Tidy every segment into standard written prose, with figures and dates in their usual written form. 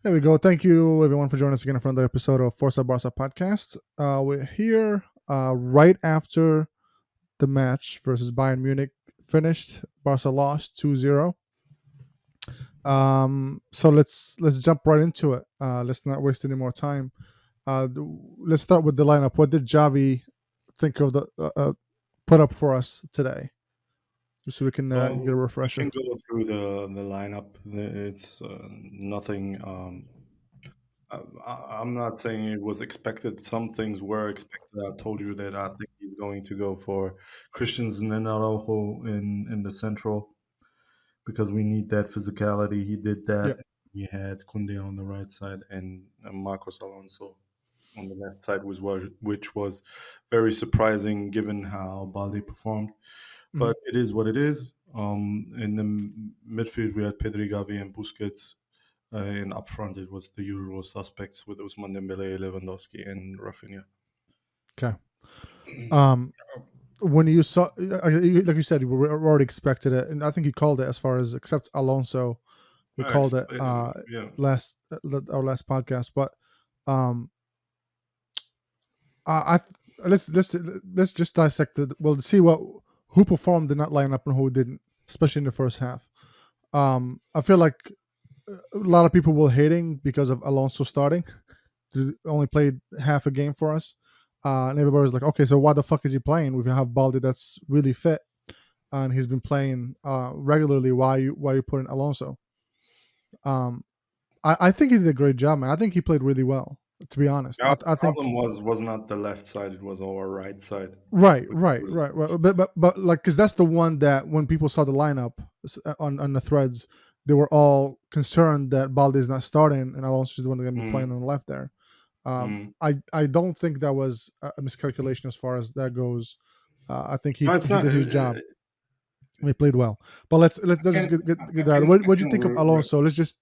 There we go. Thank you, everyone, for joining us again for another episode of Forza Barca podcast. We're here right after the match versus Bayern Munich finished. Barca lost 2-0. So let's jump right into it. Let's not waste any more time. Let's start with the lineup. What did Javi think of the put up for us today, just so we can get So a we refresher? can go through the lineup. It's nothing. I'm not saying it was expected. Some things were expected. I told you that I think he's going to go for Christensen and Araujo in the central because we need that physicality. He did Yeah. that. We had Kunde on the right side and Marcos Alonso on the left side, which was very surprising given how Balde performed. Mhm. But it is what it is. In the midfield, we had Pedri, Gavi, and Busquets. And up front, it was the usual suspects with Ousmane Dembele, Lewandowski, and Rafinha. Okay. Um, when you saw, like you said, we already expected it, and I think you called it as far as except Alonso, we called it Yeah. our last podcast. But um, I let's just dissect it. We'll see what who performed in that lineup and who didn't, especially in the first half. I feel like a lot of people were hating because of Alonso starting. He only played half a game for us. And everybody's like, okay, so why the fuck is he playing? We have Baldi that's really fit and he's been playing regularly. Why you putting Alonso? Um, I think he did a great job, man. I think he played really well. To be honest, Our I think problem was not the left side; it was our right side, right, which right, was right, right. But like, because that's the one that when people saw the lineup on the threads, they were all concerned that Baldi is not starting and Alonso is the one that's going to be playing mm, on the left there. mm. I don't think that was a miscalculation as far as that goes. I think No, it's he not. did his job. He played well. But let's just Can get I that. can What I do you can think of Alonso? Let's just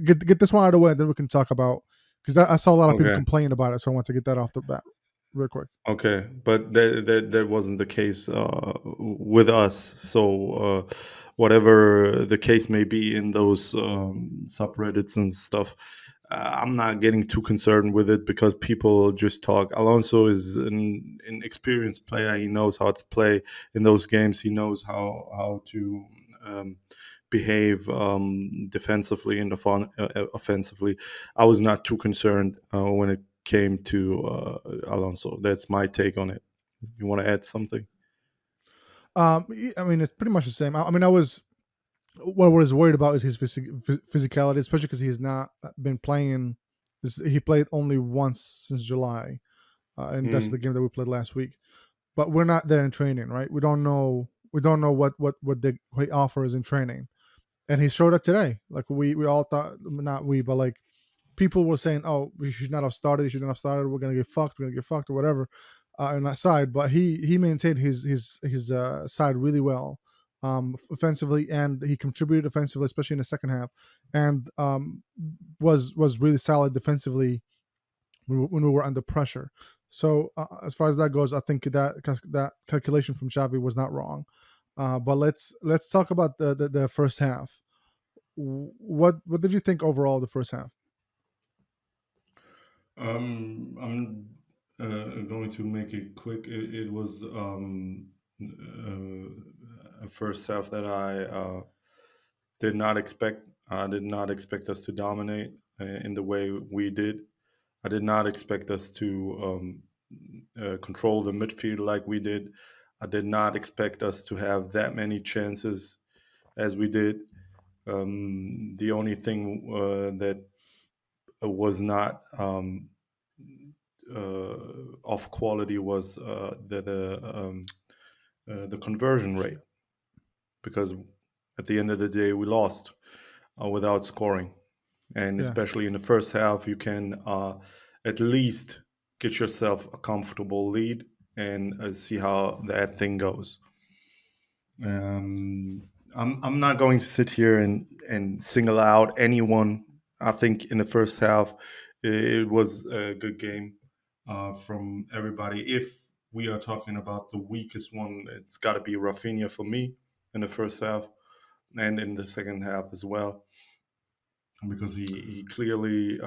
get this one out of the way, and then we can talk about because I saw a lot of people okay. complain about it, so I want to get that off the bat real quick. Okay, but that wasn't the case with us. So whatever the case may be in those subreddits and stuff, I'm not getting too concerned with it because people just talk. Alonso is an experienced player. He knows how to play in those games. He knows how to behave defensively and offensively. I was not too concerned when it came to Alonso. That's my take on it. You want to add something? I mean, it's pretty much the same. I mean, I was what I was worried about is his physicality, especially because he has not been playing. He played only once since July, and that's the Mm, game that we played last week. But we're not there in training, right? We don't know what he offers in training, and he showed it today. Like we all thought, not we, but like people were saying, oh, we should not have started. He should not have started. We're gonna get fucked. We're gonna get fucked or whatever on that side. But he maintained his side really well, offensively, and he contributed offensively, especially in the second half, and was really solid defensively when we were under pressure. So as far as that goes, I think that calculation from Xavi was not wrong. But let's talk about the first half. What did you think overall of the first half? I'm going to make it quick. It was a first half that I did not expect. I did not expect us to dominate in the way we did. I did not expect us to control the midfield like we did. I did not expect us to have that many chances as we did. The only thing that was not of quality was the conversion rate because at the end of the day we lost without scoring, and Yeah. especially in the first half you can at least get yourself a comfortable lead and see how that thing goes. I'm not going to sit here and single out anyone. I think in the first half, it was a good game from everybody. If we are talking about the weakest one, it's got to be Rafinha for me in the first half and in the second half as well. because he clearly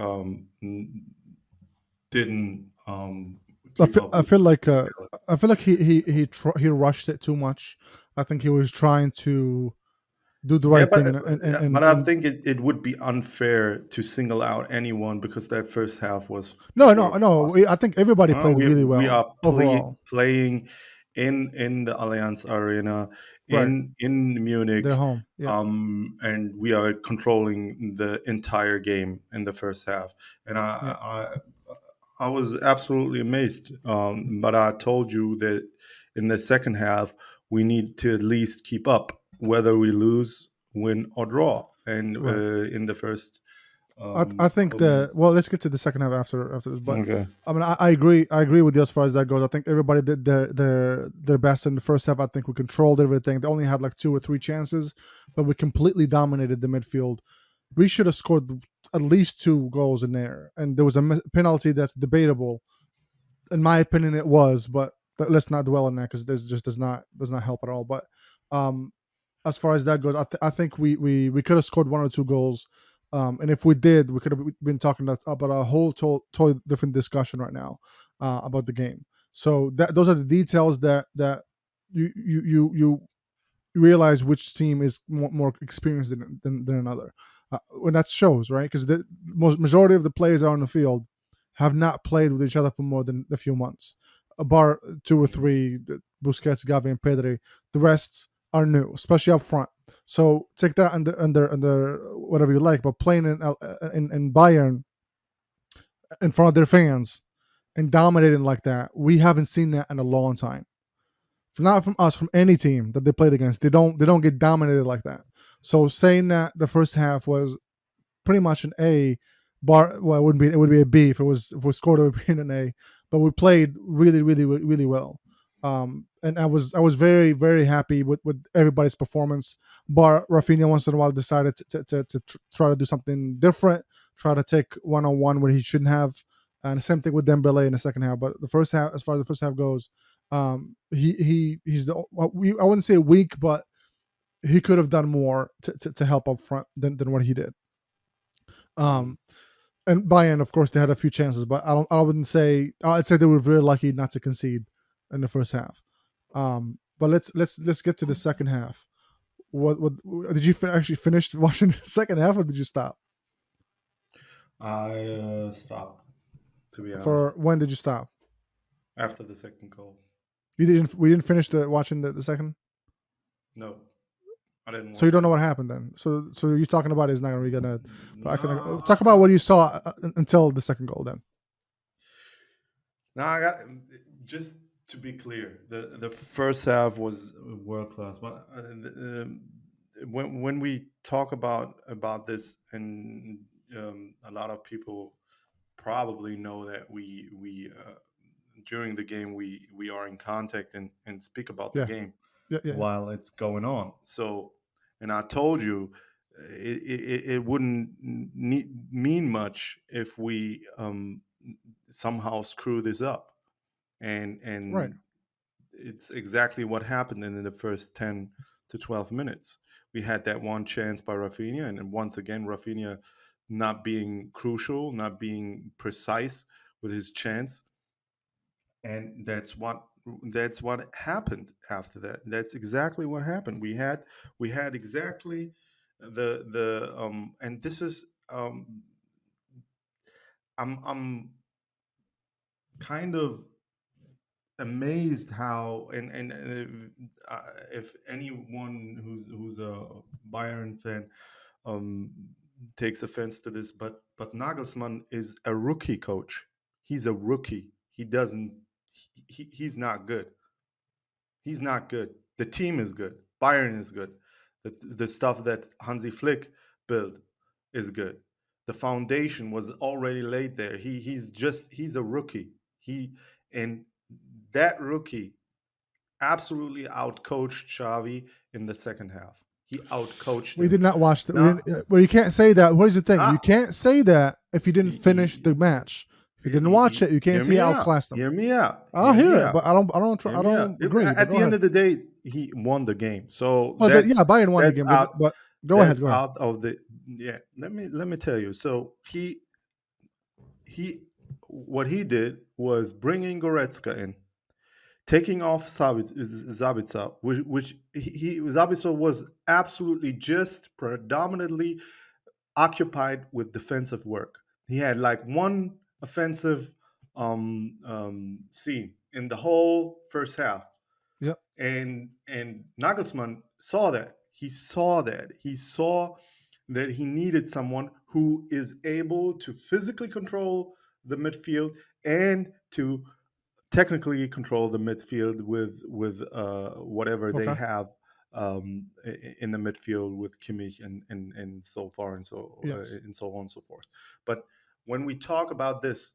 didn't keep up I with feel like his talent. he rushed it too much. I think he was trying to do the Yeah, right thing, but I and think it would be unfair to single out anyone because that first half was no, no, pure no. awesome. I think everybody played really We well are overall. playing in the Allianz Arena Right, in they're Munich, home. Yeah, and we are controlling the entire game in the first half. And yeah, I was absolutely amazed. But I told you that in the second half we need to at least keep up, whether we lose, win, or draw. And right. in the first I think couple minutes, let's get to the second half after this. But okay. I mean, I agree with you as far as that goes. I think everybody did their best in the first half. I think we controlled everything. They only had like two or three chances, but we completely dominated the midfield. We should have scored at least two goals in there, and there was a penalty that's debatable. In my opinion, it was, but let's not dwell on that because this just does not help at all. But um, as far as that goes, I think we could have scored one or two goals, and if we did, we could have been talking about a whole totally different discussion right now about the game. So those are the details that you realize which team is more experienced than another. When that shows, right? Because the most majority of the players out on the field have not played with each other for more than a few months. A bar two or three, Busquets, Gavi, and Pedri. The rest are new, especially up front. So take that under whatever you like. But playing in Bayern in front of their fans and dominating like that, we haven't seen that in a long time. Not from us, from any team that they played against. They don't get dominated like that. So saying that the first half was pretty much an A bar, well, it would be a B if we scored, it would be an A. But we played really well. And I was very happy with everybody's performance. Bar Rafinha once in a while decided to try to do something different, try to take 1-on-1 where he shouldn't have, and the same thing with Dembele in the second half. But the first half, as far as the first half goes, he's I wouldn't say weak, but he could have done more to help up front than what he did. Mhm. Um, and Bayern, of course, they had a few chances, but I wouldn't say I'd say they were very lucky not to concede in the first half. But let's get to the second half. What did you actually finish watching the second half, or did you stop? I stopped, to be honest, For when did you stop? after the second goal. You didn't. We didn't finish the watching the second. No, I didn't So you watch don't it. know what happened then. So you're talking about is not really gonna. But I can No, talk about what you saw until the second goal. Then no, I got just to be clear. The first half was world class, but when we talk about this, and a lot of people probably know that we during the game we are in contact and speak about the yeah, game yeah. while it's going on. So, and I told you, it wouldn't mean much if we somehow screw this up, Right. and it's exactly what happened in the first 10 to 12 minutes. We had that one chance by Rafinha, and then once again Rafinha not being crucial, not being precise with his chance, and that's what happened after that. That's exactly what happened. We had exactly the and this is I'm kind of amazed how, and if anyone who's a Bayern fan um takes offense to this, but Nagelsmann is a rookie coach. He's a rookie. He doesn't he's not good. He's not good. The team is good. Bayern is good. The stuff that Hansi Flick built is good. The foundation was already laid there. He's a rookie. He and that rookie absolutely outcoached Xavi in the second half. He outcoached We him. did not watch that. We Now, didn't. Well, you can't say that. What is the thing? You ah, can't say that if you didn't y- finish the y- match. If you didn't watch it, you can't hear see he me out. outclassed them. Hear me out. I'll Hear hear me it, out. but I don't Hear me out. don't agree. But At go the end ahead. of the day, he won the game. So Well, yeah, Bayern won the that's game, out. but go ahead. That's Go ahead. out of the. yeah. Let me tell you. So he what he did was bringing Goretzka in, taking off Zabitsa, which Zabitsa was absolutely just predominantly occupied with defensive work. He had like one offensive scene in the whole first half, Yep. and Nagelsmann saw that. He saw that. He saw that he needed someone who is able to physically control the midfield and to technically control the midfield with whatever they Okay. have in the midfield with Kimmich and so far Yes. and so on and so forth. But when we talk about this,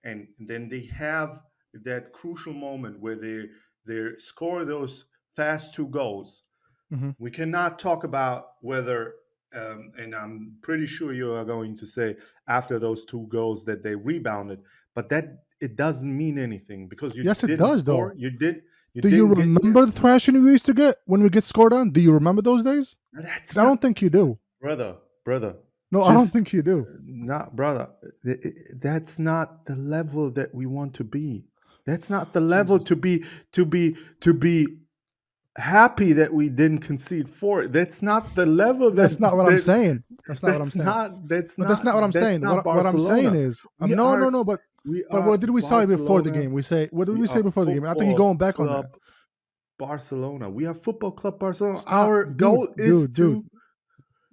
and then they have that crucial moment where they score those fast two goals, Hmm. we cannot talk about whether. And I'm pretty sure you are going to say after those two goals that they rebounded, but that it doesn't mean anything because you Yes, it didn't does score. though. You Do you didn't get there. remember the thrashing we used to get when we get scored on? Do you remember those days? That's Because I don't not, think you do. brother. No, I don't Just think you do. not, brother. That's not the level that we want to be. That's not the level Jesus. to be happy that we didn't concede for it. That's not the level That's not what I'm that saying. That's not what I'm saying. But that's not what I'm that's saying. not What I'm saying Barcelona. is, We no, are no, no. we But are what did we say before the Barcelona. game? What did We we are say before the game? I think you're football going back on that. club Barcelona. We are football club Barcelona. Stop, Our goal is to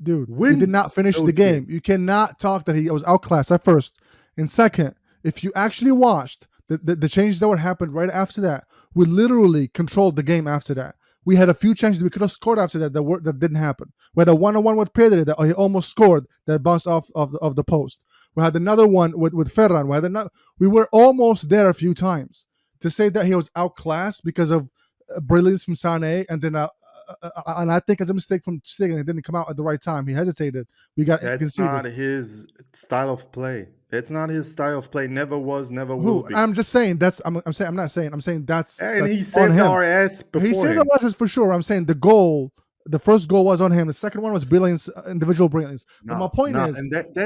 dude. He did win not finish the those game. games. You cannot talk that he was outclassed at first. And second, if you actually watched the changes that were happened right after that, we literally controlled the game after that. We had a few changes we could have scored after that that didn't happen. We had a one-on-one with Pedri that he almost scored that bounced off of the post. We had another one with Ferran. We were almost there a few times. To say that he was outclassed because of brilliance from Sané and then and I think it's a mistake from Stegen. It didn't come out at the right time. He hesitated. We got That's conceded. not his style of play. That's not his style of play. Never was, never will Who? be. I'm just saying that's. I'm saying. I'm not saying. I'm saying And that's he on saved him. our ass He said that beforehand. was for sure. I'm saying the goal. The first goal was on him. The second one was brilliance, individual brilliance. But No, no, and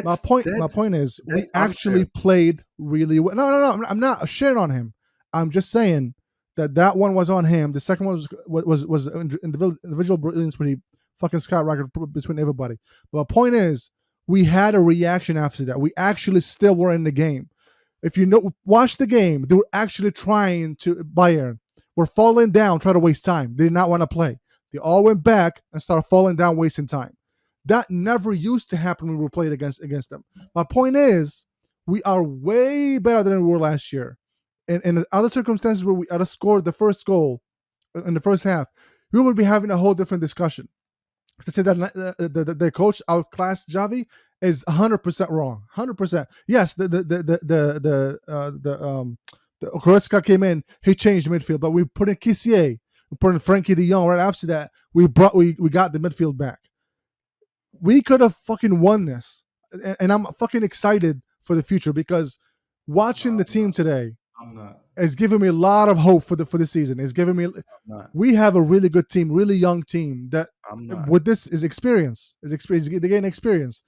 my point is, we that's actually unfair. played really well. No, no, no. I'm not shitting on him. I'm just saying that one was on him. The second one was individual brilliance when he fucking skyrocketed between everybody. But my point is, we had a reaction after that. We actually still were in the game. If you know, watch the game. They were actually trying to Bayern. Were falling down, trying to waste time. They did not want to play. They all went back and started falling down, wasting time. That never used to happen when we were played against them. My point is, we are way better than we were last year. In other circumstances where we had scored the first goal in the first half, we would be having a whole different discussion. To say that the coach outclassed Javi is 100% wrong. 100%. Yes, the Goretzka came in, he changed the midfield, but we put in Kissier, we put in Frankie de Jong. Right after that, we got the midfield back. We could have fucking won this, and I'm fucking excited for the future because No, watching the I'm team not. today I'm not. is giving me a lot of hope for the season. It's giving me. I'm not. We have a really good team, really young team that I'm not. with this is experience. Is experience. They're getting experience.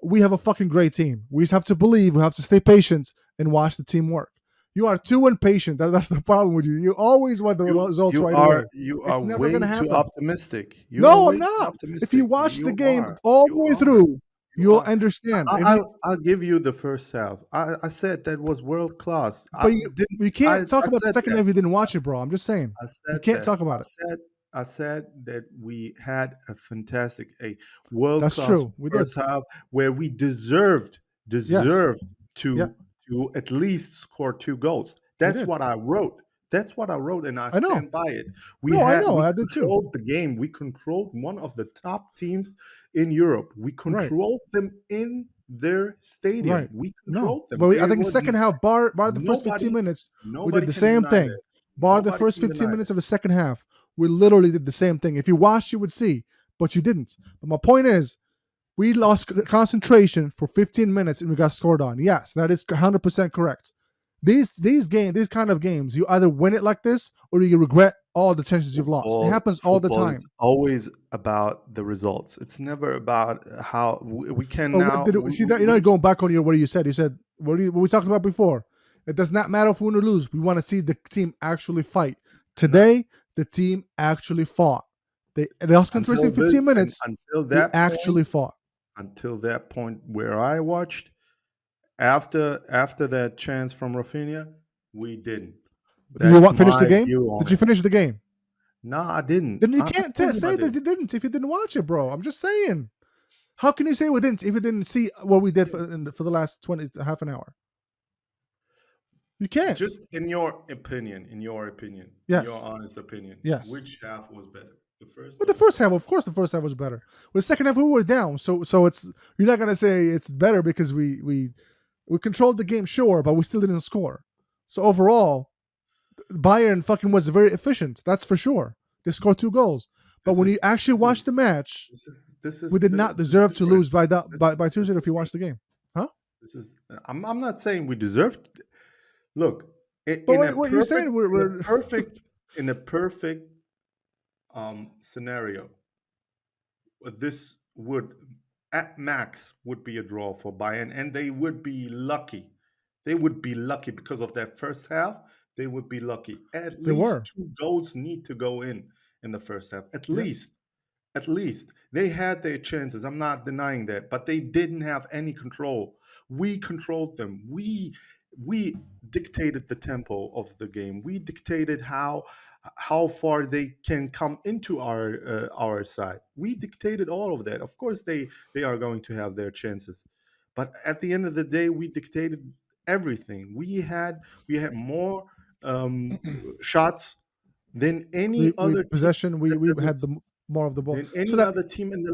We have a fucking great team. We just have to believe. We have to stay patient and watch the team work. You are too impatient. That's the problem with you. You always want the results right away. You are It's never going way to too happen. optimistic. You are No, I'm way too not. If you optimistic. watch the You game are. all the You way are. through, You you'll are. understand. I'll give you the first half. I said that was world class. But you can't talk I about the said second that. half if you didn't watch it, bro. I'm just saying. I You said can't that. talk about it. I said that we had a fantastic, a world That's class true. We did. first half where we deserved Yes. deserved Yeah, to at least score two goals. we That's did. what I wrote. That's what I wrote, and I I know. stand by it. No, I know. We I did too. controlled the game. We controlled one of the top teams in Europe. We Right. controlled them in their stadium. Right. We No, controlled them. but I There think was second half, bar the first 15 nobody minutes, we did nobody the can same deny thing. that. Bar the Nobody first can 15 deny minutes that. of the second half, we literally did the same thing. If you watched, you would see, but you didn't. But my point is, we lost concentration for 15 minutes and we got scored on. Yes, that is 100% correct. These kind of games, you either win it like this or you regret all the chances you've lost. It happens all the Football is time. always about the results. It's never about how we can But what now. did it, see that you're not going back on your what you said. You said what we talked about before. It does not matter if we win or lose. We want to see the team actually fight. No, Today, the team actually fought. They lost control in 15 and minutes. They actually fought. until that point where I watched after that chance from Rafinha, we didn't. Did you That's finish the my game? view Did on you it. finish the game? No, I didn't. Then you I can't told him I say that didn't. you didn't if you didn't watch it, bro. I'm just saying. How can you say we didn't if you didn't see what we did for the last 20 half an hour? You can't. Just in your opinion, in your Yes. honest opinion, Yes. which half was better, the first But or the the first second? half, of course, the first half was better. With the second half, we were down. So it's you're not gonna say it's better because we controlled the game, sure, but we still didn't score. So overall, Bayern fucking was very efficient. That's for sure. They scored 2 goals. But This when you is actually this watch is the match, this we is did not the deserve to lose difference. by that This by is the 2-0 if you watch difference. the game. Huh? This is I'm not saying we deserved. Look, But wait, what you're saying in a we're perfect scenario, this would at max would be a draw for Bayern, and they would be lucky. They would be lucky because of that first half. They would be lucky. At they least were. two goals need to go in the first half. Yeah. At least they had their chances. I'm not denying that, but they didn't have any control. We controlled them. We dictated the tempo of the game. We dictated how far they can come into our side. We dictated all of that. Of course, they are going to have their chances, but at the end of the day, we dictated everything. We had more shots than any We other team possession, we that had was the more of the ball. than So any that other team in the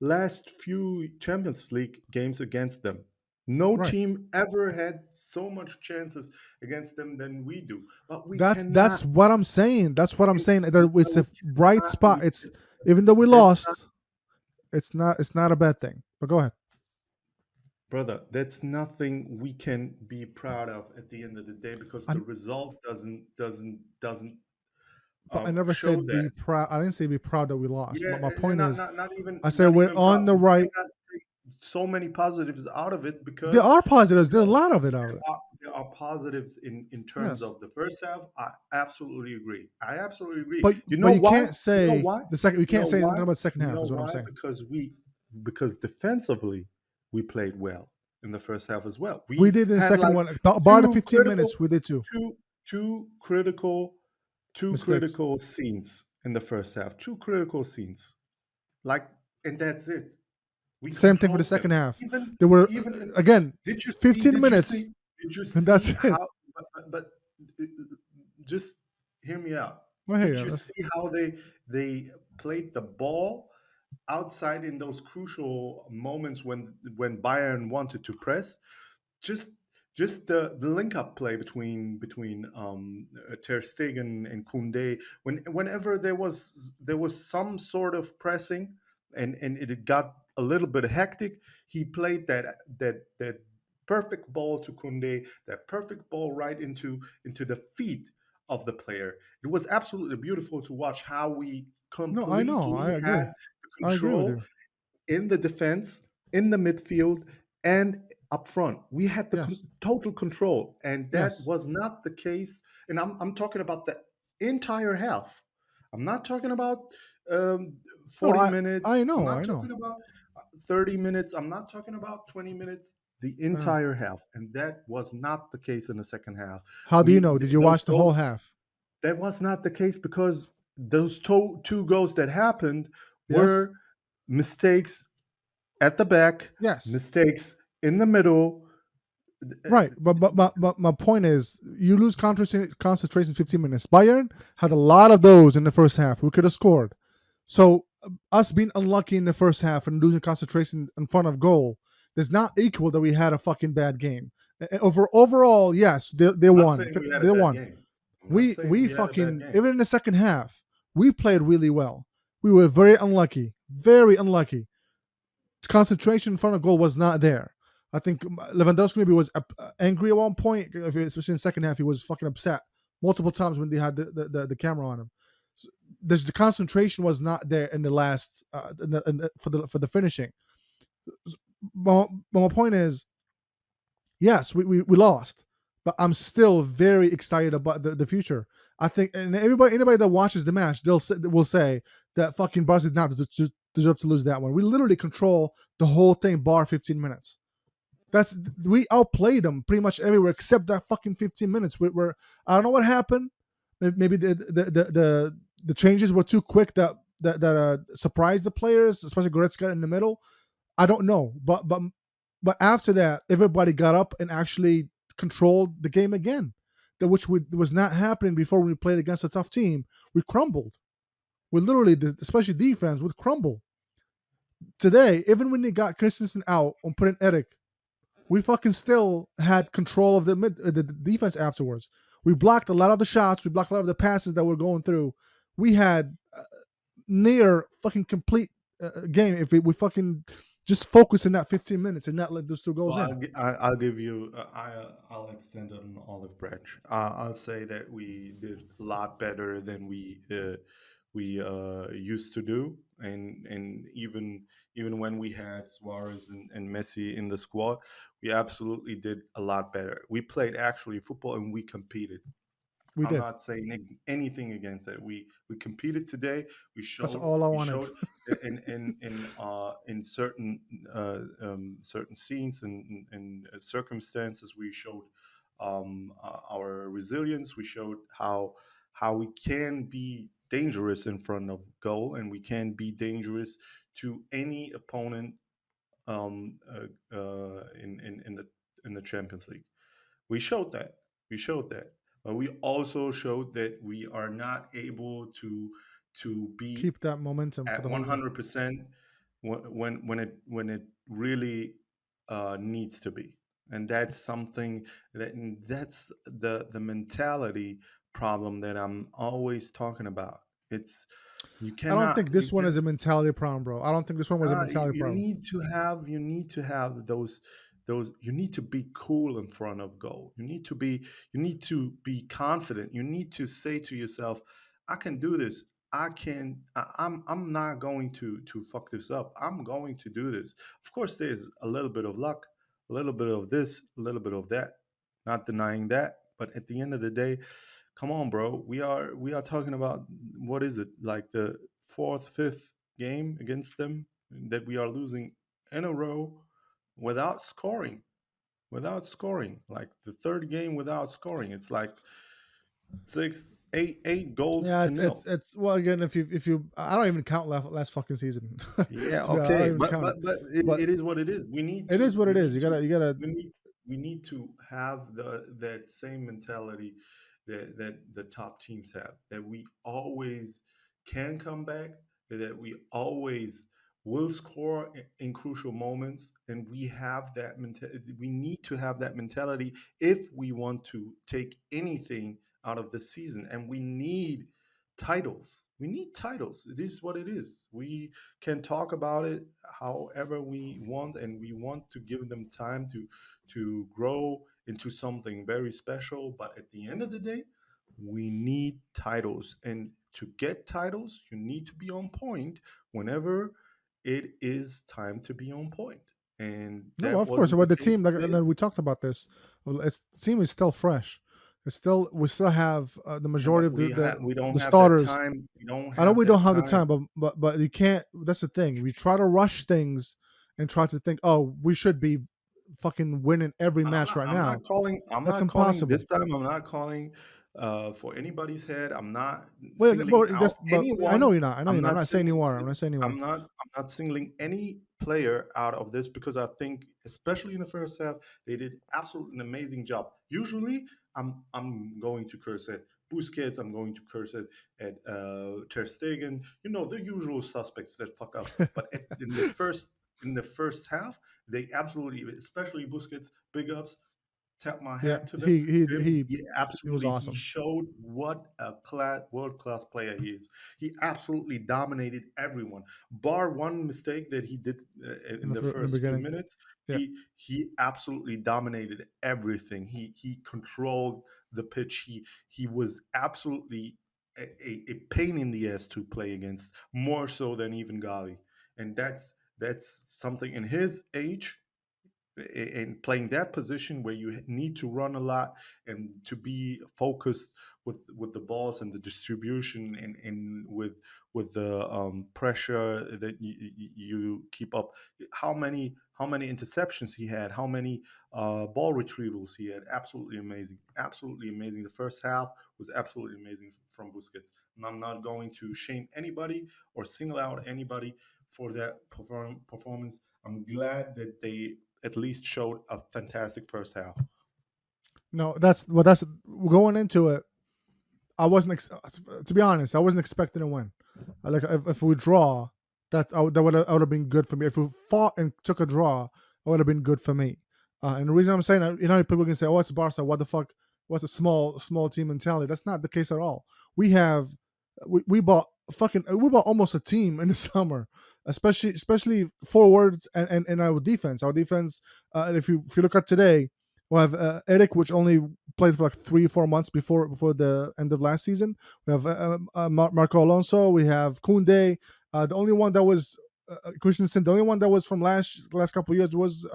last few Champions League games against them. No right. team ever had so much chances against them than we do. But we That's cannot. what I'm saying. That's what I'm saying. That it's We a bright cannot. spot. It's even though we That's not, lost, it's not a bad thing. But go ahead. brother. That's nothing we can be proud of at the end of the day because I, the result doesn't but I never show said that. be proud. I didn't say be proud that we lost. Yeah, But my point is, not even I said we're proud. on the We right. cannot take so many positives out of it There are positives. There's a because lot of it out of it. there are positives in terms Yes, of the first half. I absolutely agree. I absolutely agree. You but know you why? can't You know say why? the second. You You can't know say why? anything about the second You half. know Is what I'm why? saying. Because defensively we played well in the first half as well. We We did in the had second like one. About the two 15 critical minutes, we did too. two two critical two Mistakes. critical scenes in the first half. Two critical scenes. Like, and that's it. We Same thing for the controlled them. second half. Even There were even in, again did you see 15 minutes, did you and that's see it. how but just hear me out. Well, hey, Did you see how they played the ball outside in those crucial moments when Bayern wanted to press? Just just the link up play between Ter Stegen and Kunde. Whenever there was some sort of pressing and it got a little bit hectic, he played that perfect ball to Kunde, that perfect ball right into the feet of the player. It was absolutely beautiful to watch how we no, I know. I completely had agree. the I agree with control you. in the defense, in the midfield, and up front. We had the Yes. total control, and that Yes. was not the case. And I'm talking about the entire half. I'm not talking about um, No, 40 minutes. I I'm know. not I know. talking about 30 minutes. I'm not talking about 20 minutes. The I know. entire half, and that was not the case in the second half. How do you We know? Did you those watch the goals whole half? that was not the case because those two goals that happened Yes. were mistakes at the back, Yes. mistakes in the middle. Right. But my point is, you lose concentration 15 minutes. Bayern had a lot of those in the first half. We could have scored. So us being unlucky in the first half and losing concentration in front of goal does not equal that we had a fucking bad game. Overall, yes, they I'm not won. saying we had a They bad won. game. I'm not saying We we had a bad fucking game. even in the second half, we played really well. We were very unlucky. Very unlucky. Concentration in front of goal was not there. I think Lewandowski maybe was angry at one point, especially in the second half. He was fucking upset multiple times when they had the camera on him. So the concentration was not there in the last for the finishing. But my point is, yes, we lost, but I'm still very excited about the future. I think, and anybody that watches the match, will say that fucking Barca did not deserve to lose that one. We literally control the whole thing, bar 15 minutes. That's We outplayed them pretty much everywhere except that fucking 15 minutes. We're I don't know what happened. Maybe the changes were too quick that surprised the players, especially Goretzka in the middle. I don't know, but after that, everybody got up and actually controlled the game again, which was not happening before. When we played against a tough team, we crumbled. We literally, especially defense, would crumble. Today, even when they got Christensen out and put in Eric, we fucking still had control of the defense afterwards. We blocked a lot of the shots. We blocked a lot of the passes that were going through. We had near fucking complete game if we fucking just focus in that 15 minutes and not let those two goals Well, in. I'll give you. I'll extend an olive branch. I'll say that we did a lot better than we used to do, and even when we had Suarez and Messi in the squad, we absolutely did a lot better. We played actually football and we competed. We I'm did. not saying anything against it. We competed today. That's all I We wanted. showed in certain certain scenes and circumstances. We showed our resilience. We showed how we can be dangerous in front of goal, and we can be dangerous to any opponent in the Champions League. We showed that. We showed that. But we also showed that we are not able to be Keep that momentum for at the whole game. 100% when it really needs to be. And that's something that's the mentality problem that I'm always talking about. It's you I don't cannot think you this one can is a mentality problem, bro. I don't think this one was a you, mentality you problem. need to have those you need to be cool in front of goal. You need to be confident. You need to say to yourself, I can do this. I'm not going to fuck this up. I'm going to do this. Of course there's a little bit of luck, a little bit of this, a little bit of that. Not denying that, but at the end of the day, come on, bro. We are talking about what is it? Like the fourth, fifth game against them that we are losing in a row without scoring. Without scoring. Like the third game without scoring. It's like eight goals Yeah, to it's nil. it's well again if you I don't even count last fucking season. Yeah, To be honest, I don't okay, even count it. but But it is what it is. it is what it is. We need we need to have that same mentality that the top teams have. That we always can come back. That we always will score in crucial moments, and we have that mentality. We need to have that mentality if we want to take anything out of the season, and we need titles. We need titles. It is what it is. We can talk about it however we want, and we want to give them time to grow into something very special. But at the end of the day, we need titles, and to get titles, you need to be on point whenever it is time to be on point. And no, that of course. wasn't the With the case team, like and today. then we talked about this. Well, the team is still fresh. It's still we still have the Yeah, majority but of we don't the have that starters. time. We don't I know have we don't that have the time. time, but you can't. That's the thing. We try to rush things and try to think, oh, we should be fucking winning every And match right I'm not now. calling. I'm That's not calling impossible. this time. I'm not calling for anybody's head. I'm not Well, singling out but I know anyone. you're not. I know you're I'm not. I'm not not saying singling. you are. I'm not saying you are. I'm not singling any player out of this because I think, especially in the first half, they did absolutely an amazing job. Usually, I'm going to curse at Busquets. I'm going to curse at Ter Stegen. You know the usual suspects that fuck up. But in the first half, they absolutely, especially Busquets, big ups. Tap my Yeah, hat to them. He he was absolutely he awesome. showed what a class world class player he is. He absolutely dominated everyone. Bar one mistake that he did In in the in the first few beginning. minutes, Yeah. he absolutely dominated everything. He controlled the pitch. He was absolutely a pain in the ass to play against, more so than even Gali. And that's something in his age in playing that position where you need to run a lot and to be focused with the balls and the distribution and with the pressure that you keep up. How many interceptions he had, how many ball retrievals he had. Absolutely amazing. The first half was absolutely amazing from Busquets, and I'm not going to shame anybody or single out anybody for that performance. I'm glad that they at least showed a fantastic first half. No, that's going into it. I wasn't to be honest. I wasn't expecting to win. Like if we draw, that would have been good for me. If we fought and took a draw, it would have been good for me. And the reason I'm saying that, people can say, "Oh, it's Barca. What the fuck? What's a small team mentality?" That's not the case at all. We have we bought we bought almost a team in the summer, especially forwards and our defense. Our defense. If you look at today, we have Eric, which only played for like 3 4 months before the end of last season. We have Marco Alonso. We have Kunde. The only one that was Christensen. The only one that was from last couple of years was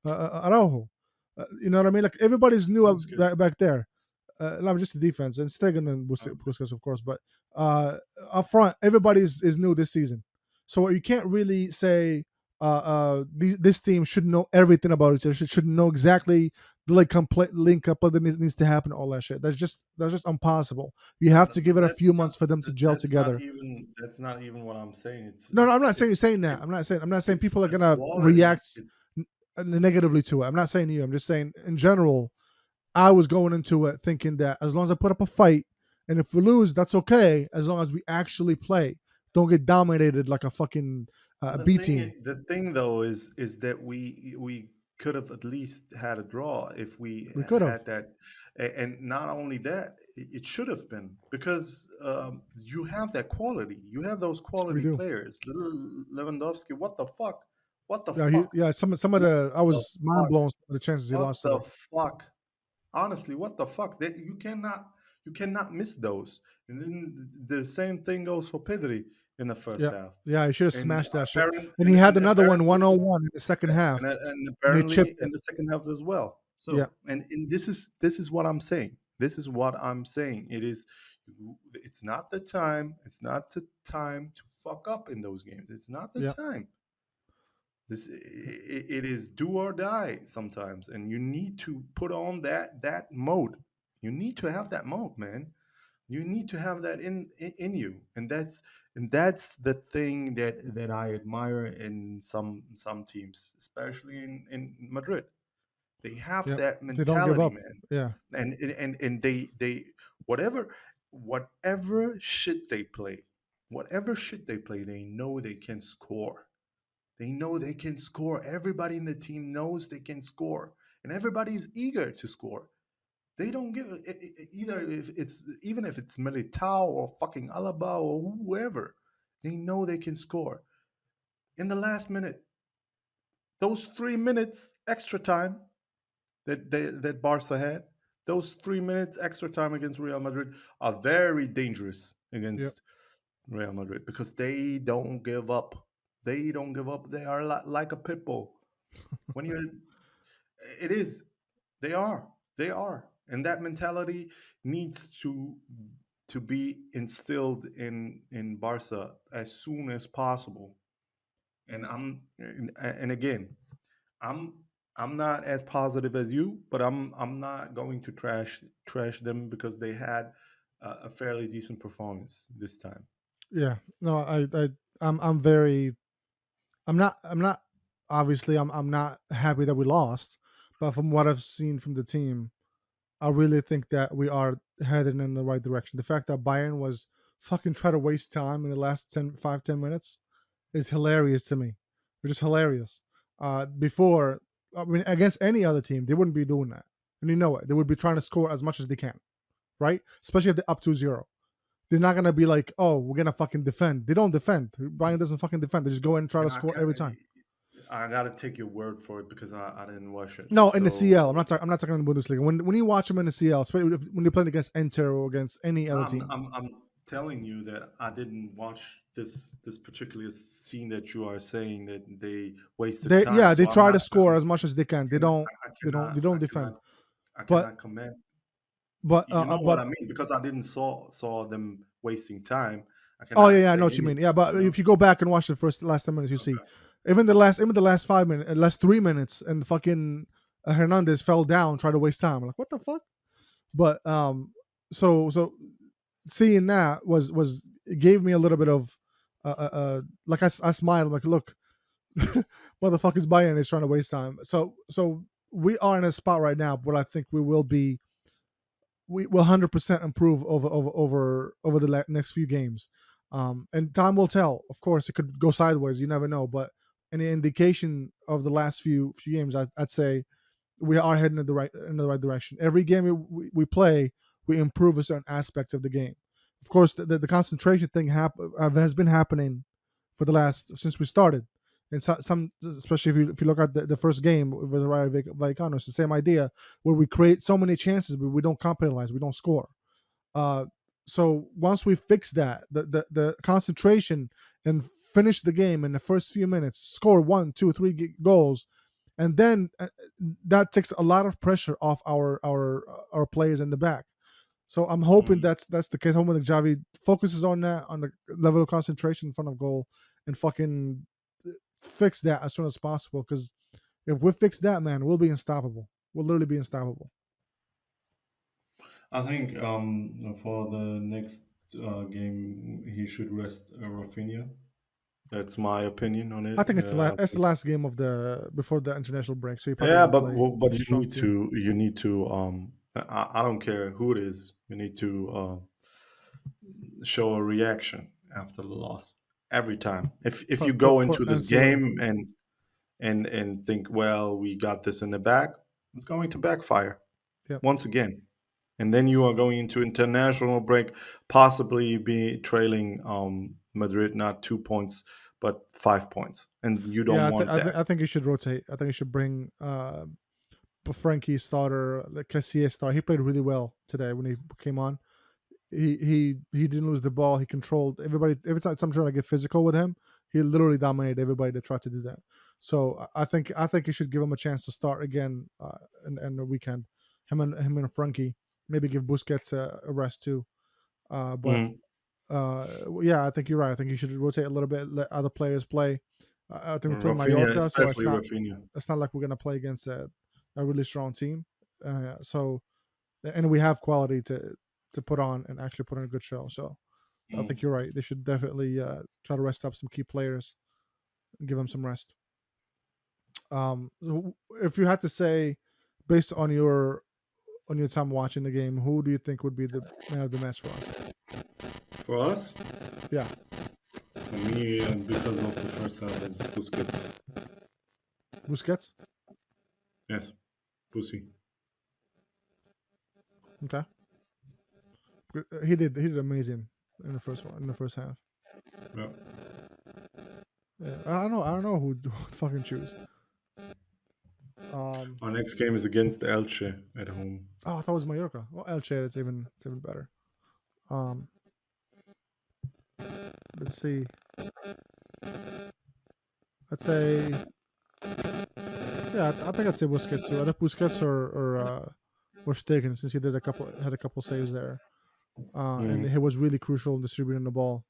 Araujo. You know what I mean? Like everybody's new back there. Not just the defense and Stegen and Busquets, of course, but up front, everybody is new this season. So you can't really say this team should know everything about each other. Should know exactly the like complete link up that needs to happen. All that shit. That's just impossible. You have to give it a That's few not months for them to gel together. that's not even what I'm saying. No, I'm not saying you're saying that. I'm not saying It's people are the gonna quality. react negatively to it. I'm not saying you. I'm just saying in general. I was going into it thinking that as long as I put up a fight, and if we lose, that's okay, as long as we actually play. Don't get dominated like a fucking B team. The thing though is that we could have at least had a draw if we We could have. had that. And not only that, it should have been, because you have that quality. You have those We quality do. players. Little Lewandowski, what the fuck? What the Yeah, fuck? yeah. Some of What the I the was mind fuck? blown some of the chances he What lost the today. fuck? Honestly, what the fuck? You cannot miss those. And then the same thing goes for Pedri in the first Yeah, half. yeah. He should have And smashed that shit. apparently, And he had another one apparently, 1-on-1 in the second half, and and he apparently chipped in it. the second half as well. Yeah, So, and this is what I'm saying. This is what I'm saying. It's not the time. It's not the time to fuck up in those games. It's not the yeah, time. It is do or die sometimes, and you need to put on that mode. You need to have that mode, man. You need to have that in you, and that's the thing that I admire in some teams, especially in Madrid. They have yeah. that They don't give mentality, up. man, Yeah, and they whatever shit they play, they know they can score. They know they can score. Everybody in the team knows they can score, and everybody's eager to score. They don't give either if it's even if it's Militao or fucking Alaba or whoever. They know they can score in the last minute. Those 3 minutes extra time that Barca had, those 3 minutes extra time against Real Madrid are very dangerous yeah, against Real Madrid because they don't give up. They don't give up. They are like a pit bull. When you're, it is. They are. They are. And that mentality needs to be instilled in Barca as soon as possible. And again, I'm I'm not as positive as you, but I'm not going to trash them because they had a fairly decent performance this time. yeah. No, I'm very. I'm not. Obviously, I'm not happy that we lost, but from what I've seen from the team, I really think that we are headed in the right direction. The fact that Bayern was fucking trying to waste time in the last 10 5 10 minutes is hilarious to me. It's just hilarious. Before, I mean, against any other team, they wouldn't be doing that, and you know it. They would be trying to score as much as they can, right? Especially if they're up 2-0. They're not gonna be like, oh, we're gonna fucking defend. They don't defend. Bayern doesn't fucking defend. They just go in and try to I score every time. gotta take your word for it because I didn't watch it. No, in the CL. So I'm not talking in the Bundesliga. When you watch them in the CL, especially when they're playing against Inter or against any other team, I'm telling you that I didn't watch this particular scene that you are saying that they wasted time. they So I'm try not. to score as much as they can. They don't I defend. cannot I But cannot comment. but You know what but I mean? Because I didn't saw them wasting time. I oh yeah, cannot I know say what you mean. anything. Yeah, but You know? if you go back and watch the last 10 minutes, you see Okay. even the last 5 minutes, last 3 minutes, and fucking Hernandez fell down, tried to waste time. I'm like, what the fuck? But so seeing that was it gave me a little bit of like I smiled like, look, motherfuckers Bayern is trying to waste time. So we are in a spot right now where I think we will 100% improve over the next few games. And time will tell. Of course, it could go sideways. You never know. But any indication of the last few games, I'd say we are heading in the right direction. Every game we play, we improve a certain aspect of the game. Of course, the concentration thing has been happening for the last since we started. And some especially if you look at the first game with Rayo Vallecano, it's the same idea where we create so many chances, but we don't capitalize, we don't score. Uh, so once we fix that, the concentration and finish the game in the first few minutes, score 1, 2, 3 goals, and then that takes a lot of pressure off our players in the back. So I'm hoping Mm. that's the case. I'm hoping that Javi focuses on that, on the level of concentration in front of goal, and fucking fix that as soon as possible. Because if we fix that, man, we'll be unstoppable. We'll literally be unstoppable. I think for the next game he should rest Rafinha. That's my opinion on I it. think it's the last game of the before the international break, so you're probably Yeah, gonna play but a strong team. you need to I don't care who it is. You need to show a reaction after the loss every time. If you go into this Absolutely. game and think, well, we got this in the bag, it's going to backfire Yep. once again. And then you are going into international break, possibly be trailing Madrid not 2 points but 5 points, and you Yeah, don't want that. I think you should rotate. I think you should bring Frankie starter, like Cassier starter. He played really well today when he came on. He didn't lose the ball. He controlled everybody. Every time I'm trying to get physical with him, he literally dominated everybody that tried to do that. So I think you should give him a chance to start again in the weekend. Him and Frankie. Maybe give Busquets a rest too. But Mhm. yeah, I think you're right. I think you should rotate a little bit, let other players play. I think we play Rafinha, Mallorca, so especially Rafinha. it's not like we're gonna play against a really strong team. So and we have quality to put on and actually put on a good show. So I think Mm. you're right. They should definitely try to rest up some key players and give them some rest. If you had to say, based on your time watching the game, who do you think would be the man of the match for us? For us, Yeah, for me, because of the first half, it's Busquets. Busquets. Yes, Pussy. Okay, he did amazing in the first one in the first half. Yeah. Yeah, I don't know who to fucking choose. Um, Our next game is against Elche at home. I thought it was Mallorca. Well, Elche, it's even better. Um, let's see. I'd say, yeah, I think I'd say Busquets too. Either Busquets or Stegen, since he had a couple saves there, and he Mm. was really crucial in distributing the ball.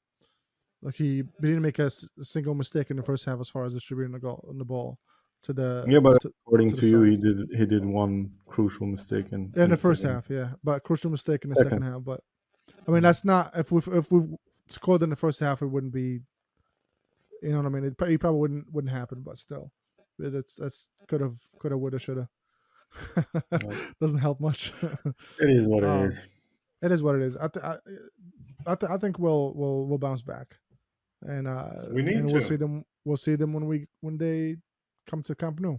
Like he didn't make a single mistake in the first half as far as distributing the ball to Yeah, but according to the to you, sides. he did one crucial mistake Yeah, in in the the first second half, yeah, but crucial mistake in the second second. half. But I mean, Mm. that's not if we scored in the first half, it wouldn't be. You know what I mean? It probably wouldn't happen, but still, that's could have woulda shoulda. Well, Doesn't help much. it is what it um, is. it is what it is. I think we'll bounce back, We need and to. we'll see them when they come to Camp Nou.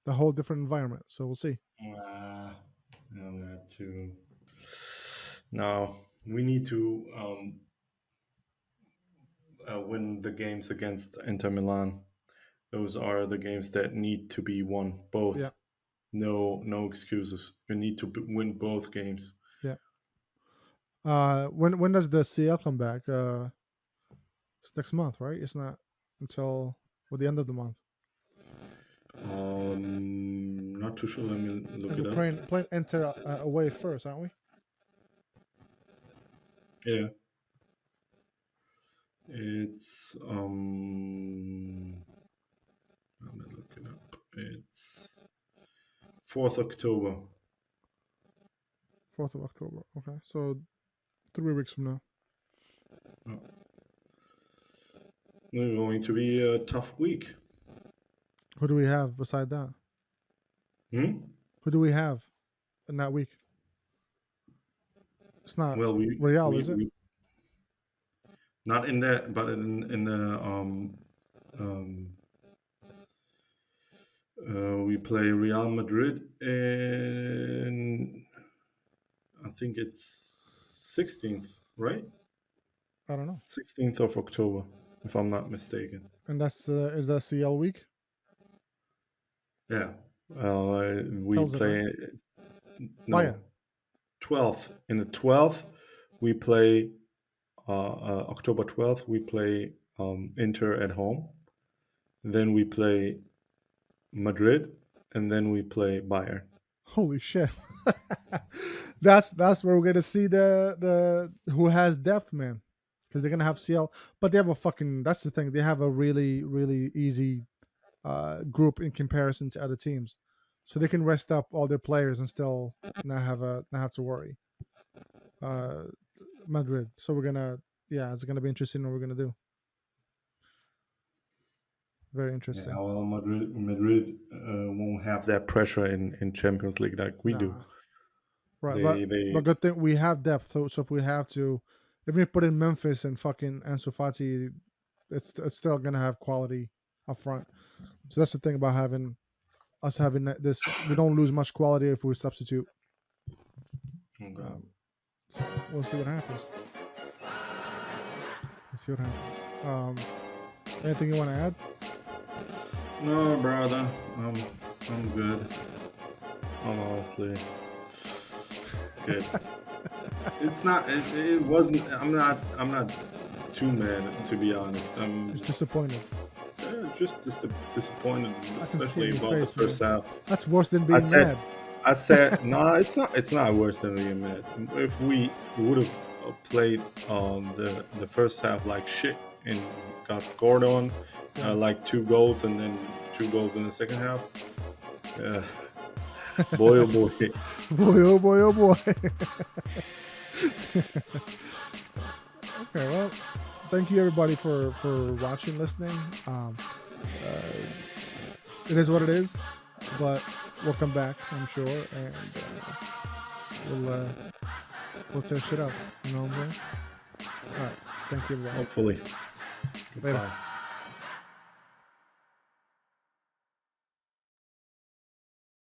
a whole different environment. So we'll see. I'm not too. No, we need to win the games against Inter Milan. Those are the games that need to be won. Yeah, Both. No, no excuses. You need to win both games. yeah. When does the CL come back? It's next month, right? It's not until the end of the month. Not too sure. Let me look And it we're up. playing Inter away first, aren't we? Yeah, it's let me look it up. It's 4th October. 4th of October. Okay, so 3 weeks from now. Oh. It's going to be a tough week. Who do we have beside that? Hmm? Who do we have in that week? It's not Well, Real, is it? we not in that, but in the we play Real Madrid, and I think it's 16th, right? I don't know. 16th of October, if I'm not mistaken. And that's is that CL week? Yeah, we Tells it, right? play Bayern. no 12th. In the 12th, we play October 12th. We play Inter at home. Then we play Madrid, and then we play Bayern. Holy shit. That's where we're gonna see the who has depth, man. Because they're gonna have CL, but they have a fucking. That's the thing. They have a really easy group in comparison to other teams, so they can rest up all their players and still not have to worry. Madrid. So we're gonna it's gonna be interesting what we're gonna do. Very interesting. Yeah, well, Madrid won't have that pressure in Champions League like we do. Nah. Right, but They good thing we have depth. So if we have to, if we put in Memphis and fucking Ansu Fati, it's still gonna have quality up front. So that's the thing about having this. We don't lose much quality if we substitute. okay. So we'll see what happens. We'll see what happens. Anything you want to add? No, brother, I'm good. I'm honestly good. It's not. It wasn't. I'm not too mad, to be honest. I'm Just disappointed. just disappointed, I can see especially in your about the face, first man. half. That's worse than I being said, mad. I said, no, it's not. It's not worse than being mad. If we would have played the first half like shit and got scored on, like 2 goals and then 2 goals in the second half, boy oh boy. Boy, oh boy, oh boy. Okay, well, thank you everybody for watching, listening. It is what it is, but we'll come back, I'm sure, and we'll tear shit up. You know what I'm saying? All right, thank you, everybody. Hopefully. Later. Goodbye.